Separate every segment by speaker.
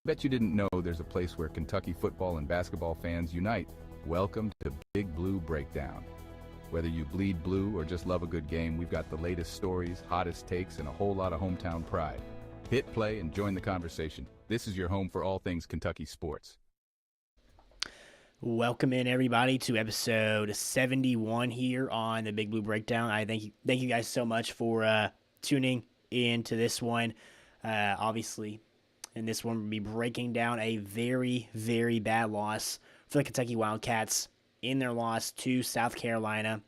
Speaker 1: Bet you didn't know there's a place where Kentucky football and basketball fans unite. Welcome to Big Blue Breakdown. Whether you bleed blue or just love a good game, we've got the latest stories, hottest takes, and a whole lot of hometown pride. Hit play and join the conversation. This is your home for all things Kentucky sports.
Speaker 2: Welcome in, everybody, to episode 71 here on the Big Blue Breakdown. I thank you guys so much for tuning in to this one. Obviously, in this one, we'll be breaking down a very, very bad loss for the Kentucky Wildcats in their loss to South Carolina.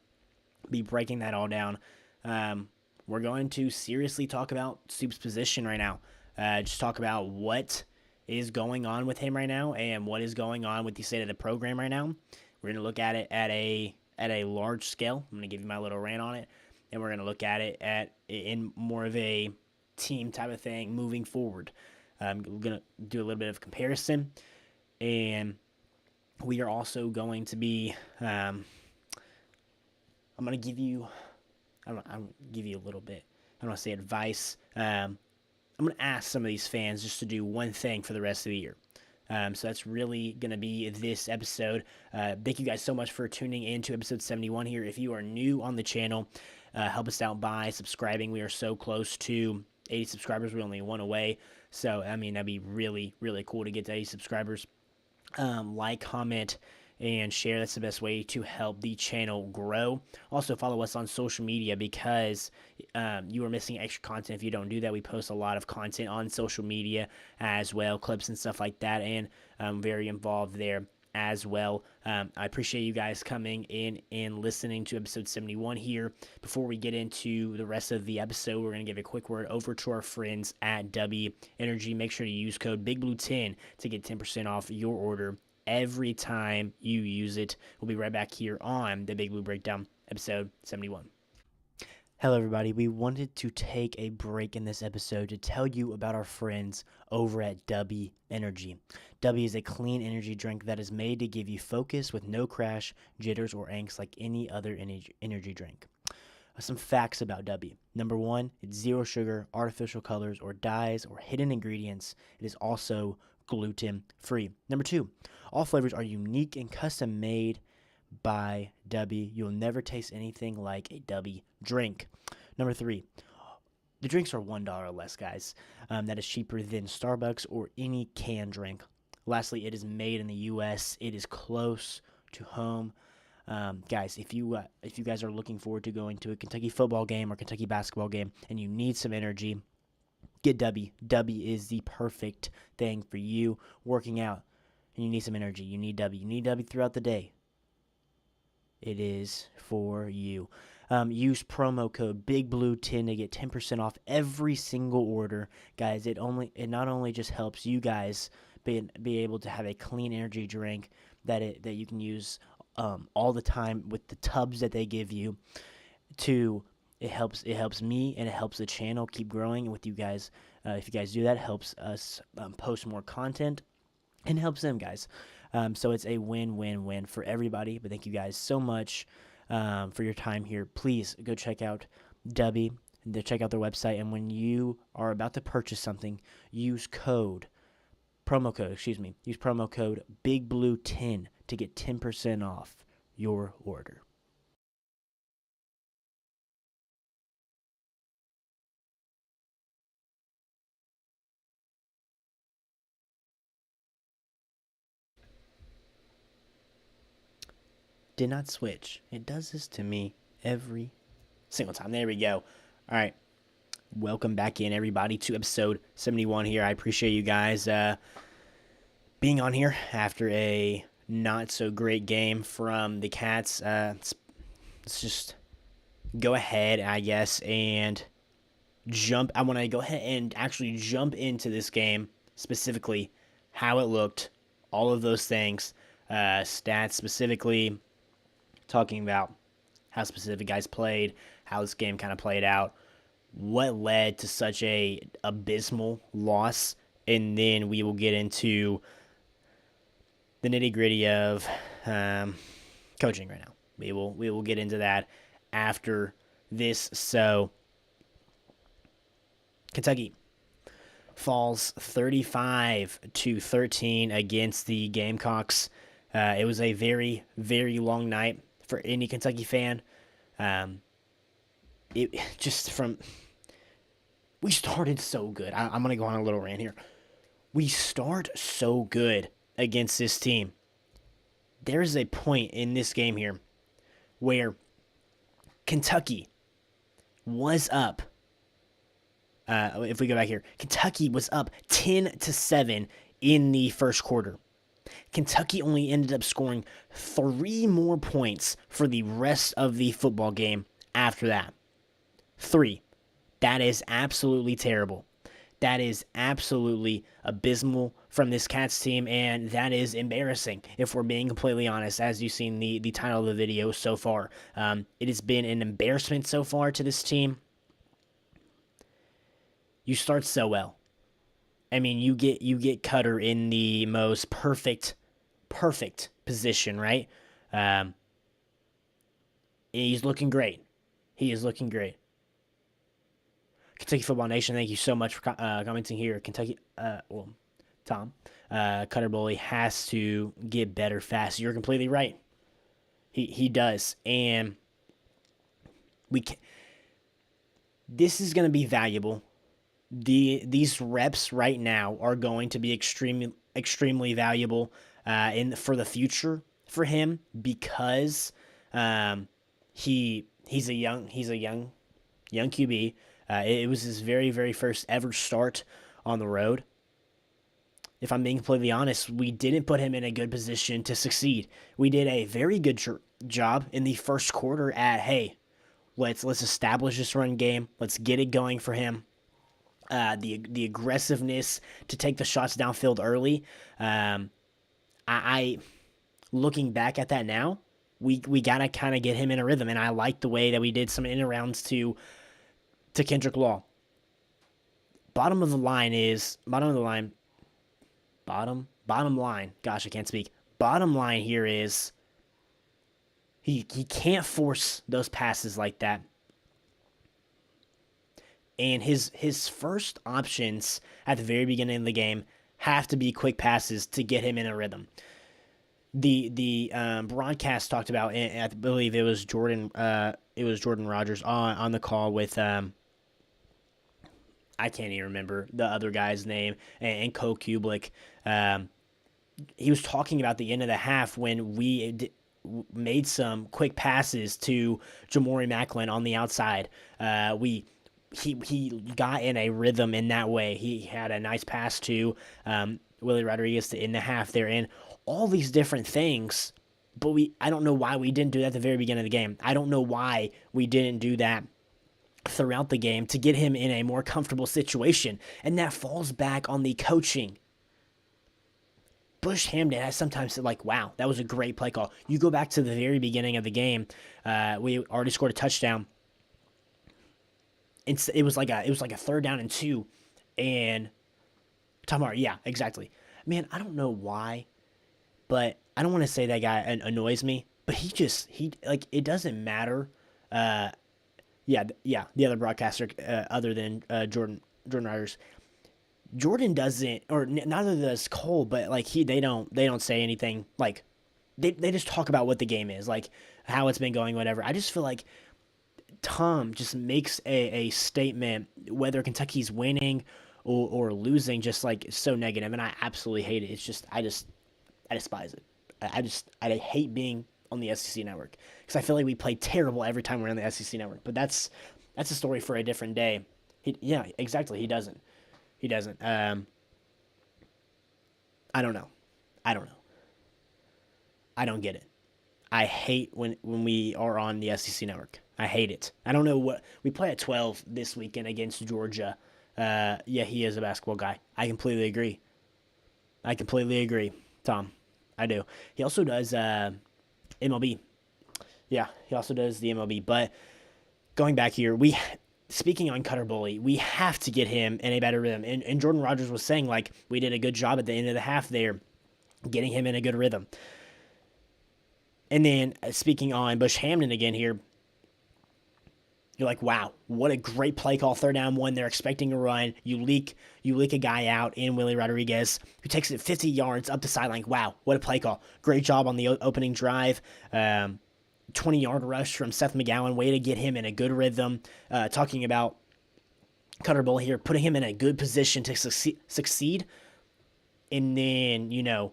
Speaker 2: Be breaking that all down. We're going to seriously talk about Stoops' position right now. Just talk about what is going on with him right now and what is going on with the state of the program right now. We're going to look at it at a large scale. I'm going to give you my little rant on it, and we're going to look at it in more of a team type of thing moving forward. We're going to do a little bit of comparison, and we are also going to be I'm going to give you a little bit, I don't want to say advice. I'm going to ask some of these fans just to do one thing for the rest of the year. So that's really going to be this episode. Thank you guys so much for tuning in to episode 71 here. If you are new on the channel, help us out by subscribing. We are so close to 80 subscribers. We're only one away. So, I mean, that'd be really, really cool to get to 80 subscribers. Like, comment, and share. That's the best way to help the channel grow. Also, follow us on social media because you are missing extra content if you don't do that. We post a lot of content on social media as well, clips and stuff like that, and I'm very involved there as well. I appreciate you guys coming in and listening to episode 71 here. Before we get into the rest of the episode, we're going to give a quick word over to our friends at W Energy. Make sure to use code BIGBLUE10 to get 10% off your order every time you use it. We'll be right back here on the Big Blue Breakdown, episode 71. Hello, everybody. We wanted to take a break in this episode to tell you about our friends over at W Energy. W is a clean energy drink that is made to give you focus with no crash, jitters, or angst like any other energy drink. Some facts about W. Number one, it's zero sugar, artificial colors, or dyes, or hidden ingredients. It is also gluten-free. Number two, all flavors are unique and custom made by W. You'll never taste anything like a W drink. Number three, the drinks are $1 or less, guys. That is cheaper than Starbucks or any canned drink. Lastly, it is made in the U.S. It is close to home. Guys, if you guys are looking forward to going to a Kentucky football game or Kentucky basketball game and you need some energy, get W. W is the perfect thing for you working out and you need some energy. You need W. You need W throughout the day. It is for you. Use promo code BIGBLUE10 to get 10% off every single order. Guys, it not only just helps you guys be able to have a clean energy drink that you can use all the time with the tubs that they give you. It helps me and it helps the channel keep growing with you guys. If you guys do that, it helps us post more content and helps them, guys. So it's a win-win-win for everybody. But thank you guys so much for your time here. Please go check out W. Check out their website. And when you are about to purchase something, use promo code BIGBLUE10 to get 10% off your order. Did not switch. It does this to me every single time. There we go. All right. Welcome back in, everybody, to episode 71 here. I appreciate you guys being on here after a not-so-great game from the Cats. Let's just go ahead, I guess, and jump. I want to go ahead and actually jump into this game, specifically how it looked, all of those things, stats specifically, talking about how specific guys played, how this game kind of played out, what led to such a abysmal loss, and then we will get into the nitty-gritty of coaching right now. We will get into that after this. So, Kentucky falls 35-13 against the Gamecocks. It was a very, very long night for any Kentucky fan. We started so good. I'm going to go on a little rant here. We start so good against this team. There's a point in this game here where Kentucky was up. If we go back here, Kentucky was up 10-7 in the first quarter. Kentucky only ended up scoring 3 more points for the rest of the football game after that. 3. That is absolutely terrible. That is absolutely abysmal from this Cats team, and that is embarrassing, if we're being completely honest, as you've seen the title of the video so far. It has been an embarrassment so far to this team. You start so well. I mean, you get Cutter in the most perfect position, right? He's looking great. He is looking great. Kentucky Football Nation, thank you so much for commenting here. Kentucky, Tom, Cutter Bully has to get better fast. You're completely right. He does, and this is going to be valuable. These reps right now are going to be extremely valuable for the future for him, because he's a young QB. It was his very, very first ever start on the road. If I'm being completely honest, we didn't put him in a good position to succeed. We did a very good job in the first quarter at, hey, let's establish this run game. Let's get it going for him. The aggressiveness to take the shots downfield early. I looking back at that now, we gotta kind of get him in a rhythm, and I like the way that we did some in and rounds to Kendrick Law. Bottom line. Gosh, I can't speak. Bottom line here is he can't force those passes like that. And his first options at the very beginning of the game have to be quick passes to get him in a rhythm. The broadcast talked about, I believe it was Jordan Rogers on the call with I can't even remember the other guy's name, and Ko Kublik. He was talking about the end of the half when we made some quick passes to Jamori Macklin on the outside. He got in a rhythm in that way. He had a nice pass to Willie Rodriguez to end the half there, and all these different things. But I don't know why we didn't do that at the very beginning of the game. I don't know why we didn't do that throughout the game to get him in a more comfortable situation. And that falls back on the coaching. Bush Hamden has sometimes said, like, wow, that was a great play call. You go back to the very beginning of the game, we already scored a touchdown. It was like a 3rd down and 2, and Tamar, yeah, exactly. Man, I don't know why, but I don't want to say that guy annoys me, but he it doesn't matter. The other broadcaster other than Jordan Rogers, Jordan doesn't, or neither does Cole, but like they don't say anything. Like they just talk about what the game is, like how it's been going, whatever. I just feel like Tom just makes a statement, whether Kentucky's winning or losing, just like so negative, and I absolutely hate it. It's just I despise it. I hate being on the SEC network, because I feel like we play terrible every time we're on the SEC network. But that's a story for a different day. Yeah, exactly. He doesn't. I don't know. I don't get it. I hate when we are on the SEC network. I hate it. I don't know what we play at 12 this weekend against Georgia. Yeah, he is a basketball guy. I completely agree, Tom. I do. He also does MLB. Yeah, he also does the MLB. But going back here, speaking on Cutter Bully, we have to get him in a better rhythm. And Jordan Rogers was saying, like, we did a good job at the end of the half there, getting him in a good rhythm. And then speaking on Bush Hamden again here, You're like, wow, what a great play call. 3rd down 1. They're expecting a run. You leak a guy out in Willie Rodriguez, who takes it 50 yards up the sideline. Wow, what a play call. Great job on the opening drive. 20-yard rush from Seth McGowan. Way to get him in a good rhythm. Talking about Cutter Bull here, putting him in a good position to succeed. And then,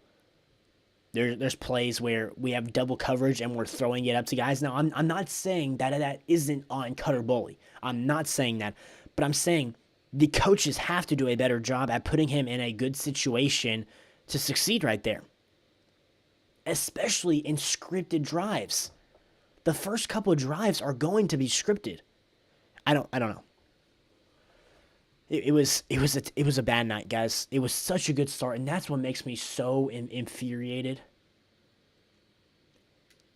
Speaker 2: there's plays where we have double coverage and we're throwing it up to guys. Now, I'm not saying that isn't on Cutter Bully. I'm not saying that. But I'm saying the coaches have to do a better job at putting him in a good situation to succeed right there. Especially in scripted drives. The first couple of drives are going to be scripted. I don't know. It was a bad night, guys. It was such a good start, and that's what makes me so infuriated.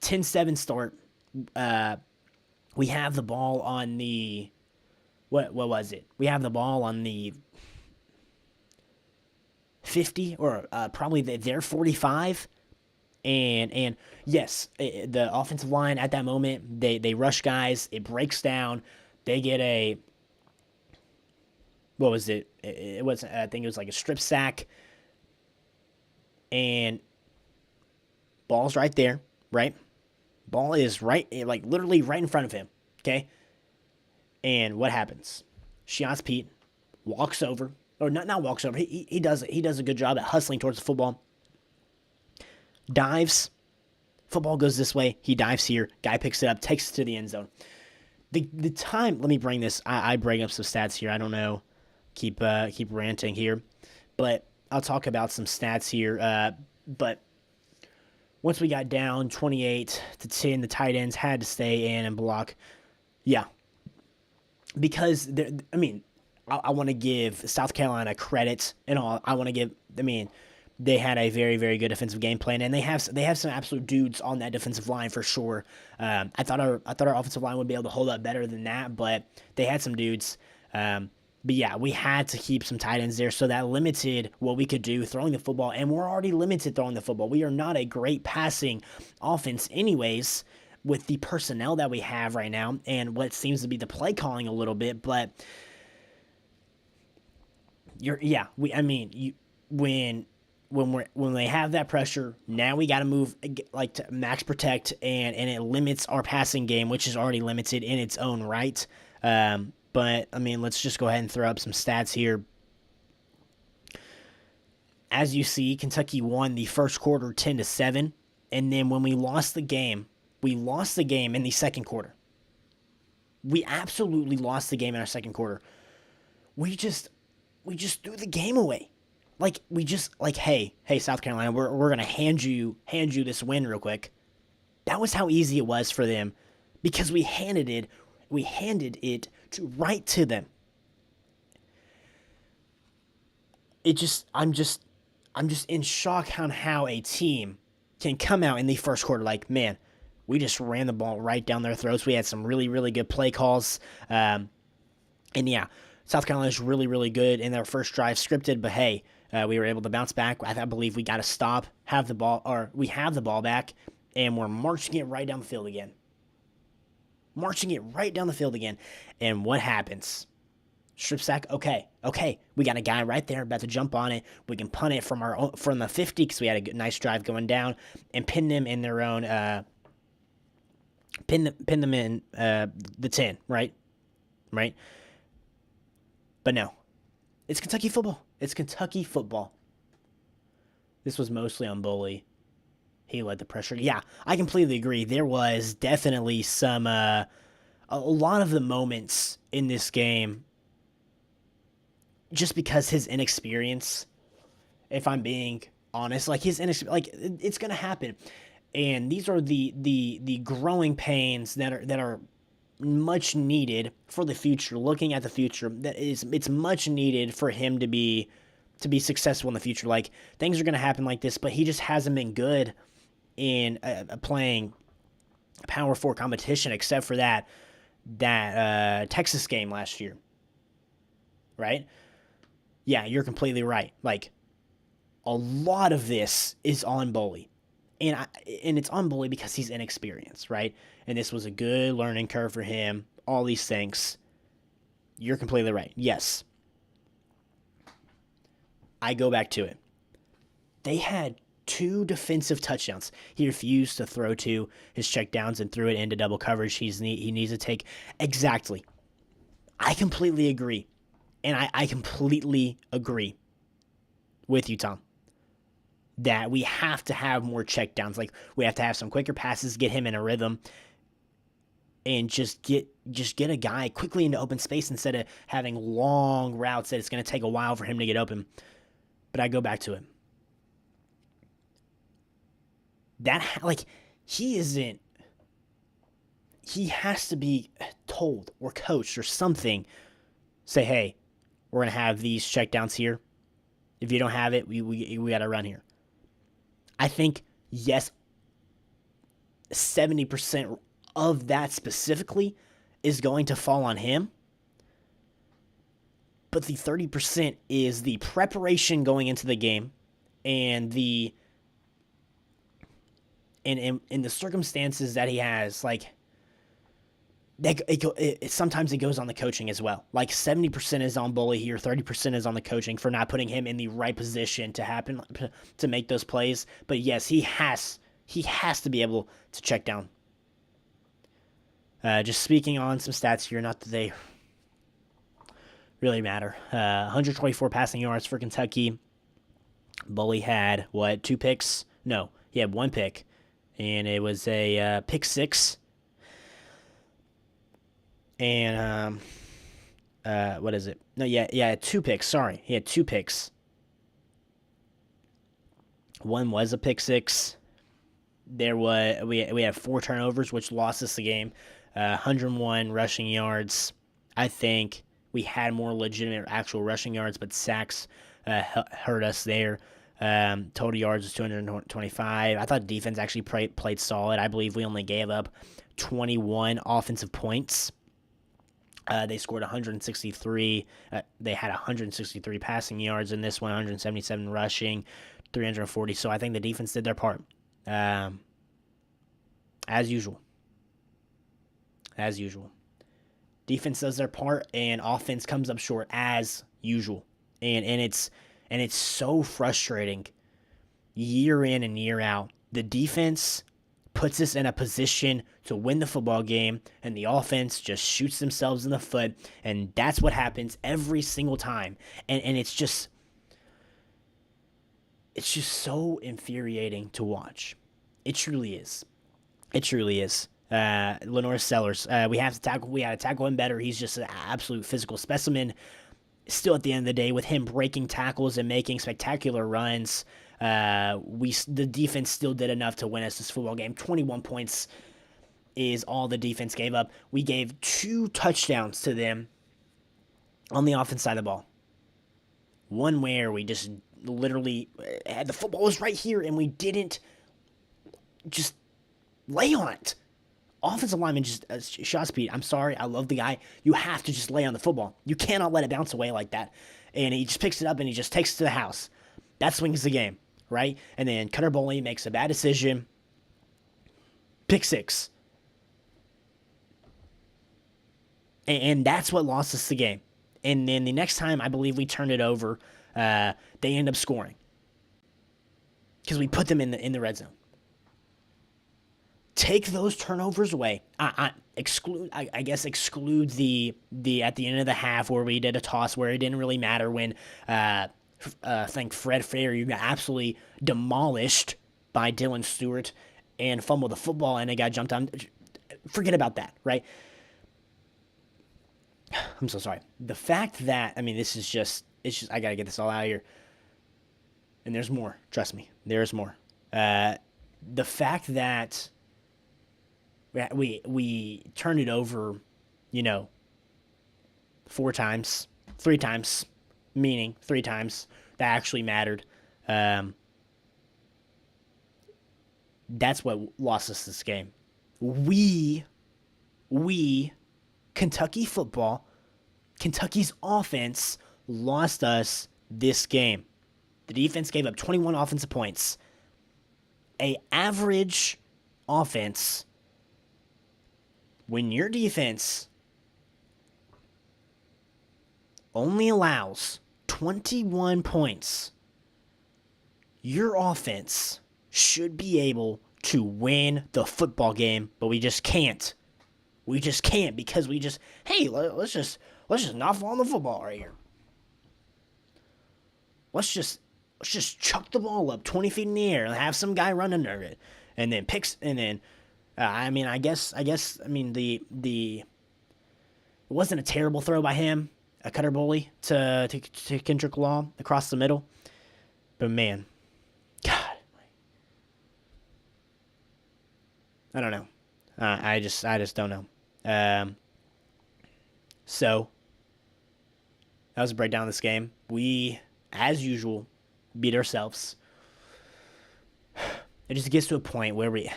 Speaker 2: 10-7 start. We have the ball on the what was it? We have the ball on the 50 or probably their 45. And yes, the offensive line at that moment, they rush guys, it breaks down, they get a what was it? It was, I think it was like a strip sack, and ball's right there, right? Ball is right, like literally right in front of him, okay? And what happens? Shiaz Pete walks over, or not walks over. He does a good job at hustling towards the football. Dives, football goes this way. He dives here. Guy picks it up, takes it to the end zone. The time. Let me bring this. I bring up some stats here. I don't know. Keep ranting here, but I'll talk about some stats here. But once we got down 28-10, the tight ends had to stay in and block. Yeah, because I want to give South Carolina credit and all. They had a very, very good defensive game plan, and they have some absolute dudes on that defensive line for sure. I thought our offensive line would be able to hold up better than that, but they had some dudes. But yeah, we had to keep some tight ends there, so that limited what we could do throwing the football, and we're already limited throwing the football. We are not a great passing offense anyways with the personnel that we have right now and what seems to be the play calling a little bit, but when they have that pressure, now we got to move like to max protect, and it limits our passing game, which is already limited in its own right. But let's just go ahead and throw up some stats here. As you see, Kentucky won the first quarter 10-7, and then when we lost the game in the second quarter. We absolutely lost the game in our second quarter. We just threw the game away. Hey, South Carolina, we're gonna hand you this win real quick. That was how easy it was for them, because we handed it right to them. I'm just in shock on how a team can come out in the first quarter like, man, we just ran the ball right down their throats. We had some really, really good play calls. And yeah, South Carolina's really, really good in their first drive scripted, but hey, we were able to bounce back. I believe we got to stop, we have the ball back, and we're marching it right down the field again. And what happens? Strip sack. Okay. We got a guy right there about to jump on it. We can punt it from the 50 because we had a good, nice drive going down, and pin them in their own. Pin them in the 10. Right. But no, it's Kentucky football. This was mostly on Bully. He led the pressure. Yeah, I completely agree. There was definitely some, a lot of the moments in this game, just because his inexperience, if I'm being honest, it's going to happen. And these are the growing pains that are much needed for the future. Looking at the future, it's much needed for him to be successful in the future. Like, things are going to happen like this, but he just hasn't been good in playing Power 4 competition, except for that Texas game last year, right? Yeah, you're completely right. Like, a lot of this is on Bully, and it's on Bully because he's inexperienced, right? And this was a good learning curve for him. all these things, you're completely right. Yes. I go back to it. They had 2 defensive touchdowns. He refused to throw to his checkdowns and threw it into double coverage. He needs to take. Exactly. I completely agree. And I completely agree with you, Tom, that we have to have more checkdowns. Like, we have to have some quicker passes, get him in a rhythm, and just get a guy quickly into open space instead of having long routes that it's going to take a while for him to get open. But I go back to it. He has to be told or coached or something. Say, hey, we're going to have these checkdowns here. If you don't have it, we got to run here. I think, yes, 70% of that specifically is going to fall on him. But the 30% is the preparation going into the game and the in the circumstances that he has, like, sometimes it goes on the coaching as well. Like, 70% is on Bully here, 30% is on the coaching for not putting him in the right position to make those plays. But yes, he has to be able to check down. Just speaking on some stats here, not that they really matter. 124 passing yards for Kentucky. Bully had, 2 picks? No, he had 1 pick, and it was a pick 6. And, what is it? No, yeah, 2 picks. Sorry. He had 2 picks. One was a pick 6. We had 4 turnovers, which lost us the game. 101 rushing yards. I think we had more legitimate actual rushing yards, but sacks hurt us there. Total yards was 225. I thought defense actually played solid. I believe we only gave up 21 offensive points. They scored 163. They had 163 passing yards in this one, 177 rushing, 340. So I think the defense did their part, as usual. As usual, defense does their part, and offense comes up short as usual. And it's so frustrating, year in and year out. The defense puts us in a position to win the football game, and the offense just shoots themselves in the foot, and that's what happens every single time. And it's just so infuriating to watch. It truly is. It truly is. Lenore Sellers, we had to tackle him better. He's just an absolute physical specimen. Still, at the end of the day, with him breaking tackles and making spectacular runs, the defense still did enough to win us this football game. 21 points is all the defense gave up. We gave 2 touchdowns to them on the offense side of the ball. One where we just literally had the football was right here, and we didn't just lay on it. Offensive lineman just shot speed. I'm sorry, I love the guy. You have to just lay on the football. You cannot let it bounce away like that. And he just picks it up and he just takes it to the house. That swings the game, right? And then Cutter Boley makes a bad decision. Pick 6. And that's what lost us the game. And then the next time I believe we turned it over, they end up scoring. Because we put them in the red zone. Take those turnovers away. Exclude the at the end of the half where we did a toss where it didn't really matter when I think Fred Fairey got absolutely demolished by Dylan Stewart and fumbled the football and it got jumped on. Forget about that, right? I'm so sorry. The fact that, it's just I gotta get this all out of here. And there's more. Trust me, there's more. The fact that we turned it over, 3 times, meaning 3 times that actually mattered. That's what lost us this game. We, Kentucky football, Kentucky's offense lost us this game. The defense gave up 21 offensive points. A average offense, when your defense only allows 21 points, your offense should be able to win the football game, but we just can't. We just can't because let's just not fall on the football right here. Let's just chuck the ball up 20 feet in the air and have some guy run under it, and then the it wasn't a terrible throw by him, a cutter bully to Kendrick Law across the middle, but man, God, I don't know. I just don't know. So that was a breakdown of this game. We, as usual, beat ourselves. It just gets to a point where we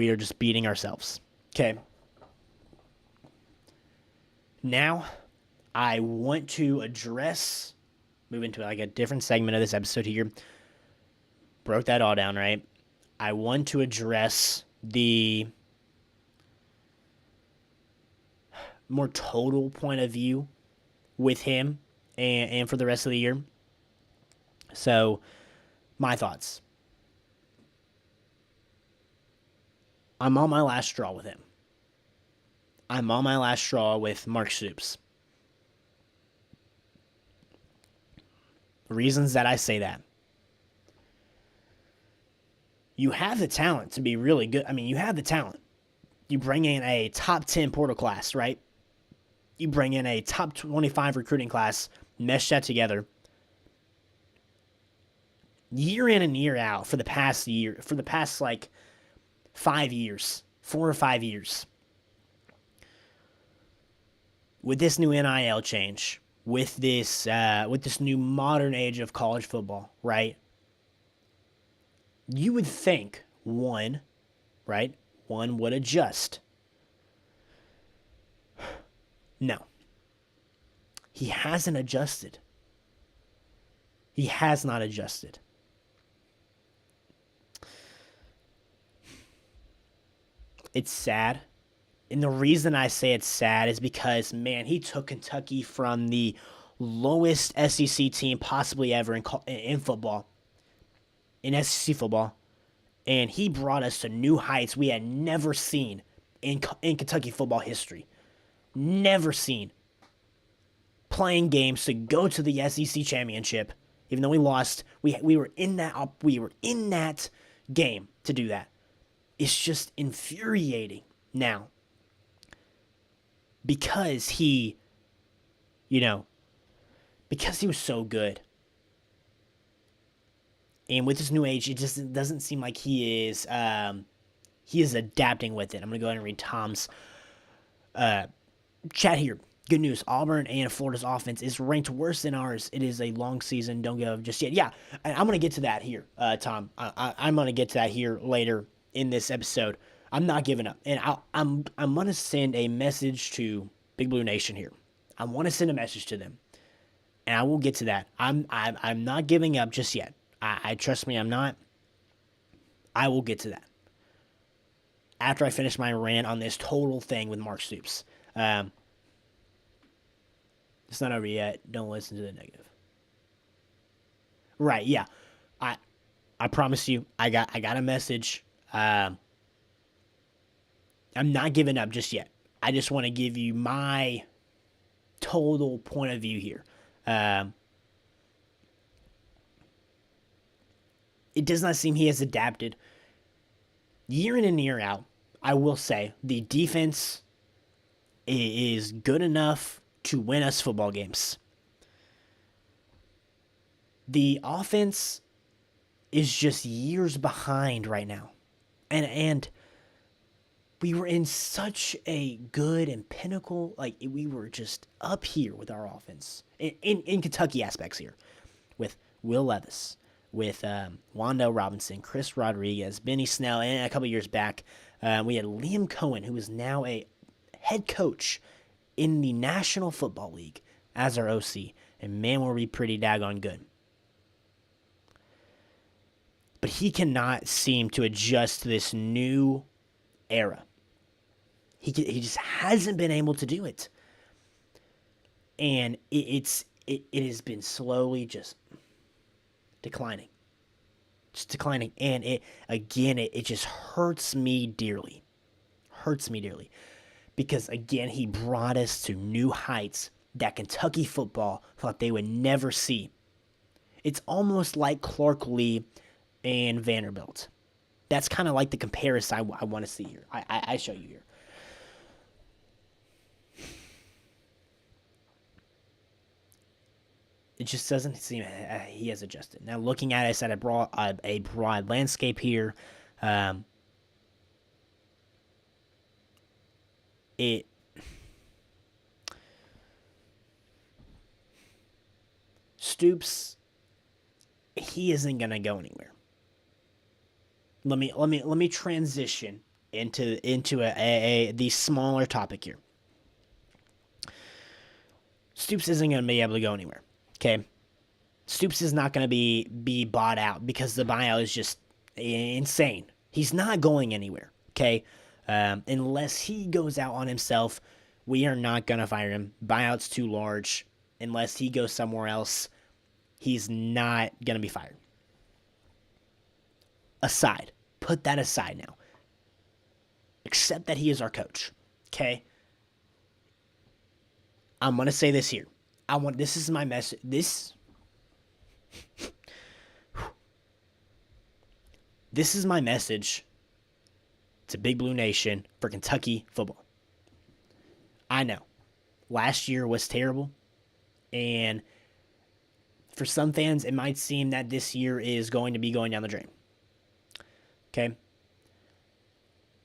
Speaker 2: are just beating ourselves. Okay. Now, I want to move into like a different segment of this episode here. Broke that all down, right? I want to address the more total point of view with him and for the rest of the year. So, my thoughts. I'm on my last straw with him. I'm on my last straw with Mark Stoops. Reasons that I say that. You have the talent to be really good. I mean, you have the talent. You bring in a top 10 portal class, right? You bring in a top 25 recruiting class, mesh that together. Year in and year out for the past 5 years, 4 or 5 years. With this new NIL change, with this new modern age of college football, right? You would think one would adjust. No. He hasn't adjusted. He has not adjusted. It's sad. And the reason I say it's sad is because, man, he took Kentucky from the lowest SEC team possibly ever in football, in SEC football, and he brought us to new heights we had never seen in Kentucky football history. Never seen. Playing games to go to the SEC championship, even though we lost, we were in that game to do that. It's just infuriating now. Because he was so good. And with this new age, it just doesn't seem like he is adapting with it. I'm going to go ahead and read Tom's chat here. Good news. Auburn and Florida's offense is ranked worse than ours. It is a long season. Don't give up just yet. Yeah, I'm going to get to that here, Tom. I'm going to get to that here later in this episode. I'm not giving up. And I'm going to send a message to Big Blue Nation here. I want to send a message to them. And I will get to that. I'm not giving up just yet. I trust me, I'm not. I will get to that after I finish my rant on this total thing with Mark Stoops. It's not over yet. Don't listen to the negative. Right, yeah. I promise you, I got a message. I'm not giving up just yet. I just want to give you my total point of view here. It does not seem he has adapted. Year in and year out, I will say, the defense is good enough to win us football games. The offense is just years behind right now. And we were in such a good and pinnacle, like we were just up here with our offense. In Kentucky aspects here. With Will Levis, with Wando Robinson, Chris Rodriguez, Benny Snell, and a couple years back, we had Liam Cohen, who is now a head coach in the National Football League as our OC. And man, were we pretty daggone good. But he cannot seem to adjust to this new era. He just hasn't been able to do it. And it has been slowly just declining. Just declining. And it just hurts me dearly. Hurts me dearly. Because, again, he brought us to new heights that Kentucky football thought they would never see. It's almost like Clark Lee and Vanderbilt. That's kind of like the comparison I want to see here. I show you here. It just doesn't seem he has adjusted. Now, looking at us at a broad landscape here, Stoops, he isn't gonna go anywhere. Let me transition into the smaller topic here. Stoops isn't gonna be able to go anywhere. Okay, Stoops is not gonna be bought out because the buyout is just insane. He's not going anywhere. Okay, unless he goes out on himself, we are not gonna fire him. Buyout's too large. Unless he goes somewhere else, he's not gonna be fired. Put that aside now. Accept that he is our coach. Okay? I'm going to say this here. This is my message. This is my message to Big Blue Nation for Kentucky football. I know. Last year was terrible. And for some fans, it might seem that this year is going to be going down the drain. Okay.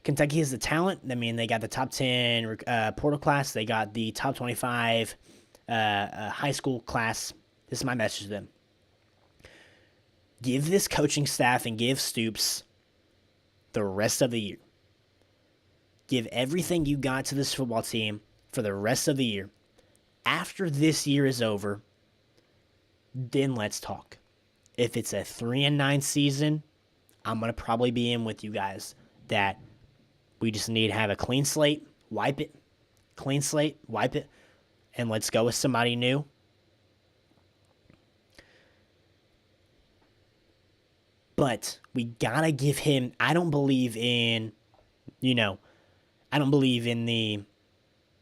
Speaker 2: Kentucky has the talent. I mean, they got the top 10 portal class. They got the top 25 high school class. This is my message to them. Give this coaching staff and give Stoops the rest of the year. Give everything you got to this football team for the rest of the year. After this year is over, then let's talk. If it's a 3-9 season, I'm going to probably be in with you guys that we just need to have a clean slate, wipe it, and let's go with somebody new. But we got to give him, I don't believe in the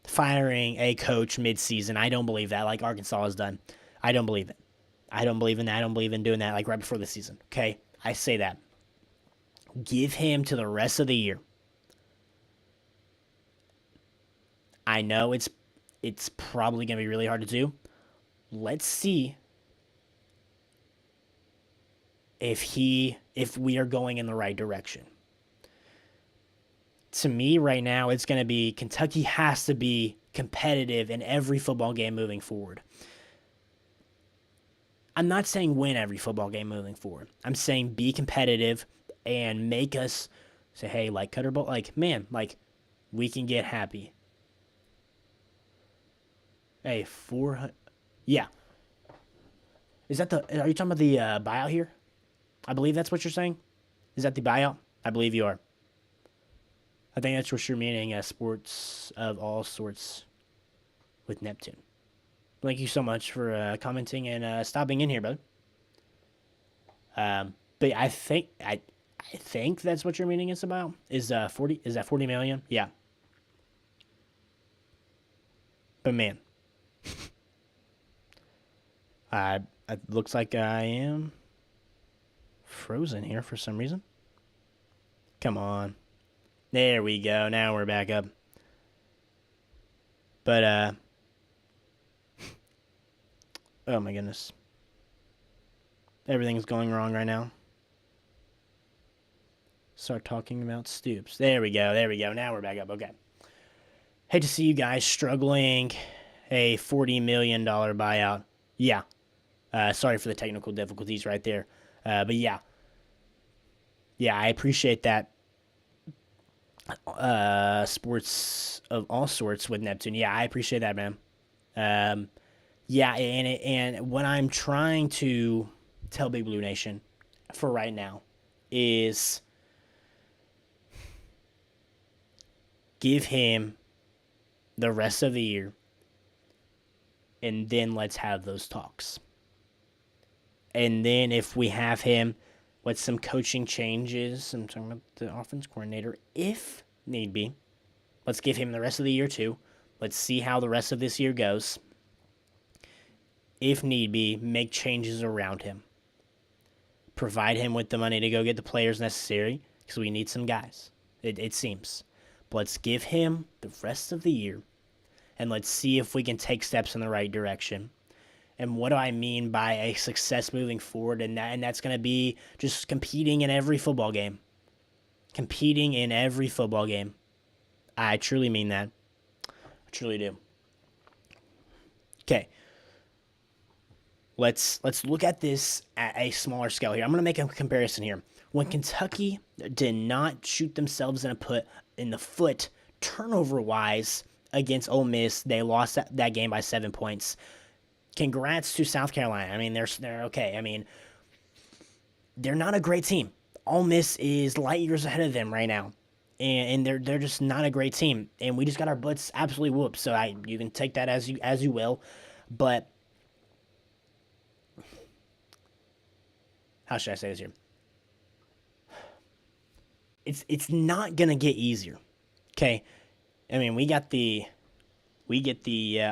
Speaker 2: firing a coach mid-season. I don't believe that like Arkansas has done. I don't believe it. I don't believe in that. I don't believe in doing that like right before the season. Okay? I say that. Give him to the rest of the year. I know it's probably going to be really hard to do. Let's see if we are going in the right direction. To me right now, it's going to be Kentucky has to be competitive in every football game moving forward. I'm not saying win every football game moving forward. I'm saying be competitive and make us say, hey, like Cutter Bowl, like, man, like, we can get happy. Hey, 400, yeah. Are you talking about the buyout here? I believe that's what you're saying. Is that the buyout? I believe you are. I think that's what you're meaning, sports of all sorts with Neptune. Thank you so much for commenting and stopping in here, bud. But I think that's what your meaning is about. Is 40 million? Yeah. But man, it looks like I am frozen here for some reason. Come on. There we go. Now we're back up. But oh my goodness. Everything's going wrong right now. Start talking about Stoops. There we go. Now we're back up. Okay. Hate to see you guys struggling. A $40 million buyout. Yeah. Sorry for the technical difficulties right there. But yeah. Yeah, I appreciate that. Sports of all sorts with Neptune. Yeah, I appreciate that, man. Yeah, and what I'm trying to tell Big Blue Nation for right now is give him the rest of the year, and then let's have those talks. And then if we have him with some coaching changes, I'm talking about the offense coordinator, if need be, let's give him the rest of the year too. Let's see how the rest of this year goes. If need be, make changes around him. Provide him with the money to go get the players necessary, because we need some guys, it seems. But let's give him the rest of the year, and let's see if we can take steps in the right direction. And what do I mean by a success moving forward? And that's going to be just competing in every football game. Competing in every football game. I truly mean that. I truly do. Okay. Let's look at this at a smaller scale here. I'm going to make a comparison here. When Kentucky did not shoot themselves in the foot turnover-wise against Ole Miss, they lost that game by 7 points. Congrats to South Carolina. I mean, they're okay. I mean, they're not a great team. Ole Miss is light years ahead of them right now, and they're just not a great team. And we just got our butts absolutely whooped. So you can take that as you will, but how should I say this here? It's not gonna get easier. Okay, I mean we get the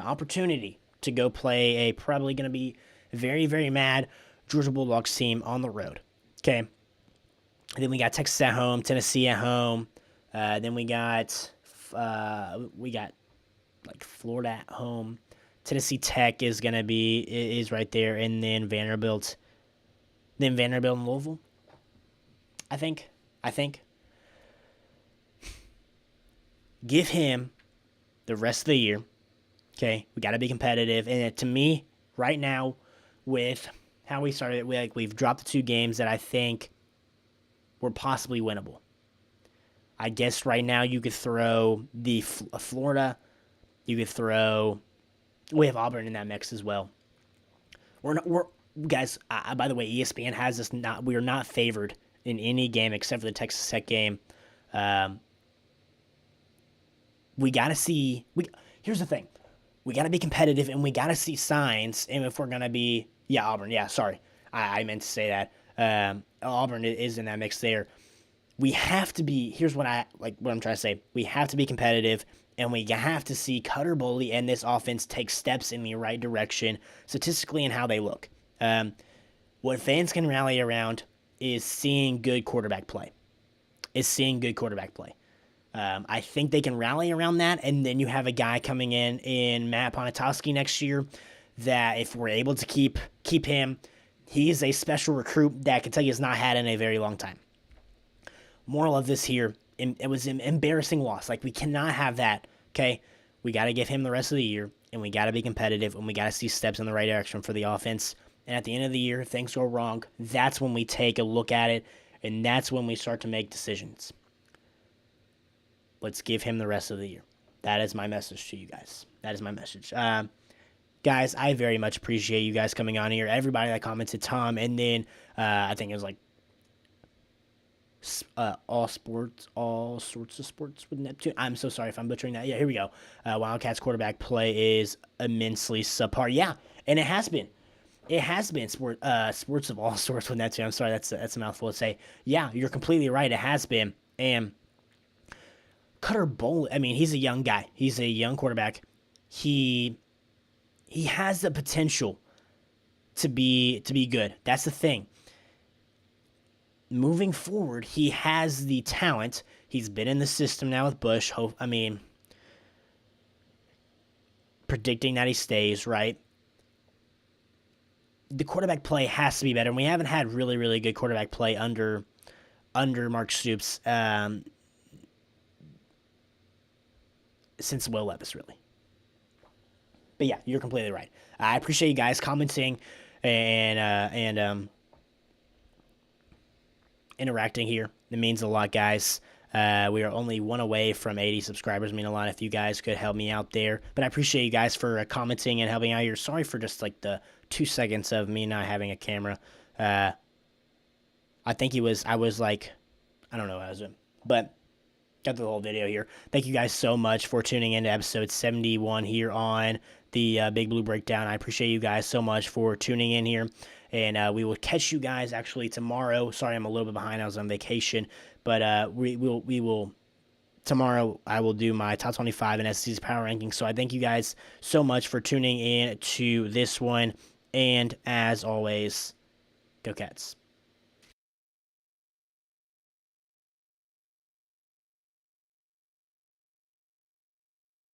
Speaker 2: opportunity to go play a probably going to be very, very mad Georgia Bulldogs team on the road. Okay. And then we got Texas at home, Tennessee at home. Then we got like Florida at home. Tennessee Tech is right there, and then Vanderbilt. Then Vanderbilt and Louisville. I think. Give him the rest of the year. Okay, we got to be competitive. And to me, right now, with how we started, we've dropped the 2 games that I think were possibly winnable. I guess right now you could throw the Florida. You could throw. We have Auburn in that mix as well. We're guys. By the way, ESPN has us not. We are not favored in any game except for the Texas Tech game. We got to see. Here's the thing. We got to be competitive, and we got to see signs. And if we're going to be, Auburn. Yeah, sorry. I meant to say that. Auburn is in that mix there. We have to be, here's what I'm trying to say. We have to be competitive, and we have to see Cutter Boley and this offense take steps in the right direction, statistically, and how they look. What fans can rally around is seeing good quarterback play. I think they can rally around that, and then you have a guy coming in Matt Ponatoski next year that if we're able to keep him, he's a special recruit that Kentucky has not had in a very long time. Moral of this here, it was an embarrassing loss. We cannot have that, okay? We got to give him the rest of the year, and we got to be competitive, and we got to see steps in the right direction for the offense. And at the end of the year, if things go wrong, that's when we take a look at it, and that's when we start to make decisions. Let's give him the rest of the year. That is my message to you guys. That is my message. Guys, I very much appreciate you guys coming on here. Everybody that commented, Tom, and then I think it was all sorts of sports with Neptune. I'm so sorry if I'm butchering that. Yeah, here we go. Wildcats quarterback play is immensely subpar. Yeah, and it has been. It has been sports of all sorts with Neptune. I'm sorry, that's a mouthful to say. Yeah, you're completely right. It has been. And Cutter Boley, I mean, he's a young guy. He's a young quarterback. He has the potential to be good. That's the thing. Moving forward, he has the talent. He's been in the system now with Bush. Predicting that he stays, right? The quarterback play has to be better. And we haven't had really, really good quarterback play under Mark Stoops since Will Levis, really. But yeah, you're completely right. I appreciate you guys commenting and interacting here. It means a lot, guys. We are only one away from 80 subscribers. It means a lot if you guys could help me out there. But I appreciate you guys for commenting and helping out here. Sorry for just the 2 seconds of me not having a camera. I think I was I don't know what I was doing. But got the whole video here. Thank you guys so much for tuning in to episode 71 here on the Big Blue Breakdown. I appreciate you guys so much for tuning in here. And we will catch you guys actually tomorrow. Sorry, I'm a little bit behind. I was on vacation. But we will tomorrow I will do my top 25 and SC's power rankings. So I thank you guys so much for tuning in to this one. And as always, go Cats.